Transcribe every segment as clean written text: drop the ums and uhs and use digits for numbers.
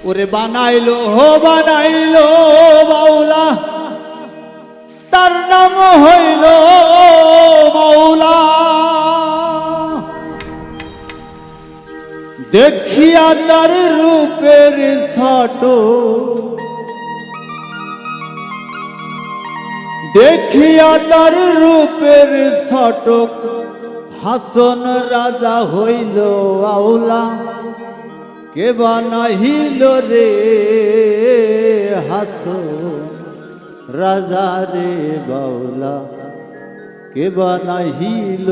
ওরে বানাইলো বাউলা তার নাম হইল মাওলা। দেখিয়া তার রূপের ছোট, দেখিয়া তার রূপের ছটক হাসন রাজা হইল আউলা। কে বানাইল রে হাসন রাজা রে বাউলা, কে বানাইল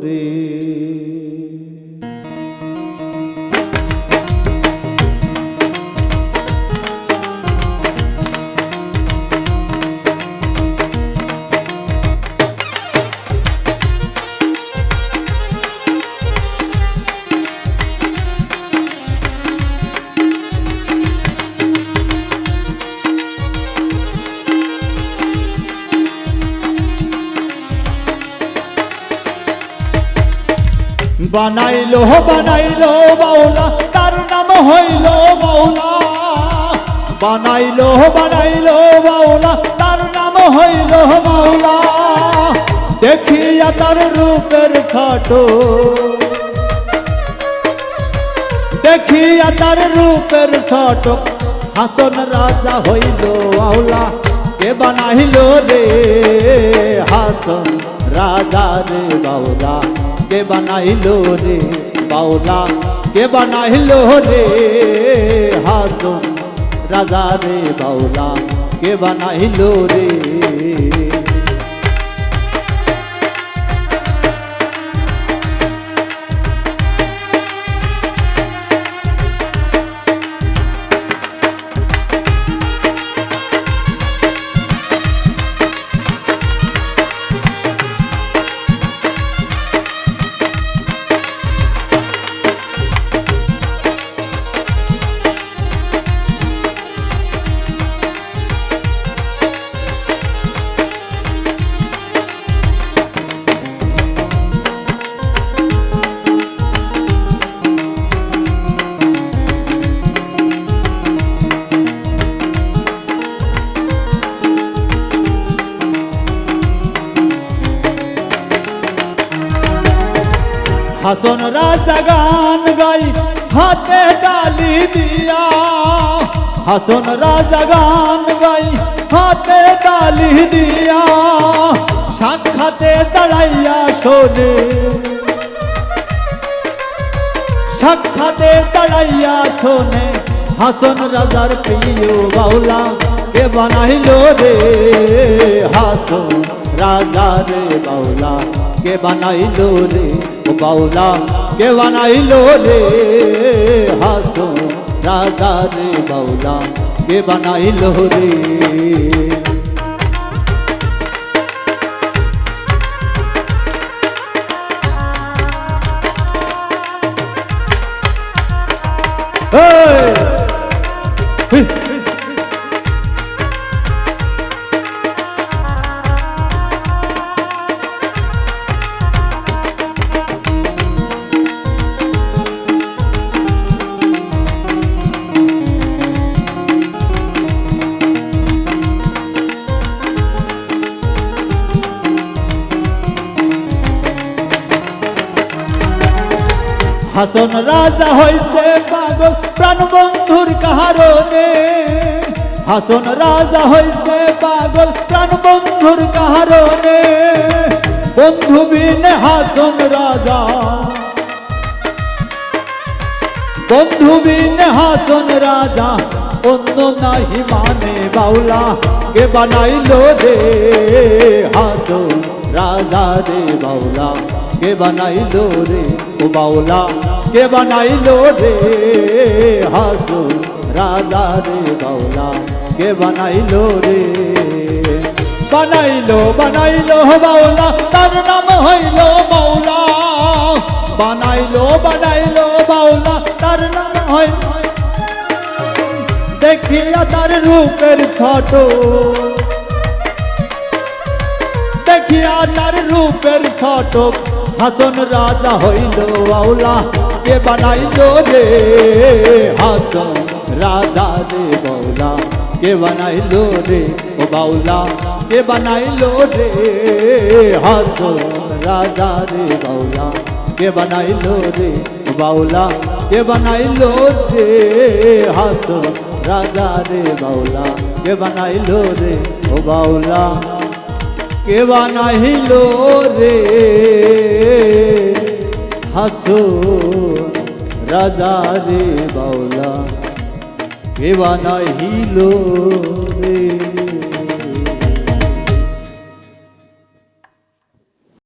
রে। বানাইলো বাউলা তার নাম হইল মাওলা। বানাইলো বাউলা তার নাম হইল মাওলা। দেখিয়া তার রূপের ছোট, দেখিয়া তার রূপের ছোট হাসন রাজা হইল আউলা। কে বানাইল রে হাসন রাজা রে বাউলা, কে বানাইল রে বাউলা, কে বানাইল রে হাসন রাজা রে বাউলা, কে বানাইল রে। হাসন রাজা গান গাই হাতে ডালি দিয়া, হাসন রাজা গান গাই হাতে ডালি দিয়া। সাক্ষাতে দাঁড়াইয়া শোনে, সাক্ষাতে দাঁড়াইয়া শোনে হাসন রাজার প্রিয় বাউলা। কে বানাইল রে হাসন রাজা রে বাউলা, কে বানাইল রে বাউলা, কে বানাইল রে হাসন রাজা রে বাউলা, কে বানাইল রে। হাসন রাজা হইছে পাগল প্রাণ বন্ধুর কারণে, হাসন রাজা হইছে পাগল প্রাণ বন্ধুর কারণে। বন্ধু বিনে হাসন রাজা, বন্ধু বিনে হাসন রাজা অন্য নাহি মানে বাউলা। কে বানাইল রে হাসন রাজা রে বাউলা, কে বানাইল রে ও বাউলা, কে বানাইল রে হাসন রাজা রে বাউলা, কে বানাইল রে। বানাইলো বাউলা তার নাম হইল মাওলা। বানাইলো বাউলা তার নাম হইল। দেখিয়া তার রূপের ছোট, দেখিয়া তার রূপের ছোট হাসন রাজা হইল আউলা। কে বানাইল রে হাসন রাজা রে বাউলা কে বানাইলো রে ও বাউলা কে বানাইলো রে হাসন রাজা রে বাউলা কে বানাইলো রে ও বাউলা কে বানাইলো রে হাসন রাজা রে বাউলা কে বানাইলো রে ও বাউলা কে বানাইলো রে হাসন রাজা রে বাউলা কে বানাইলো রে।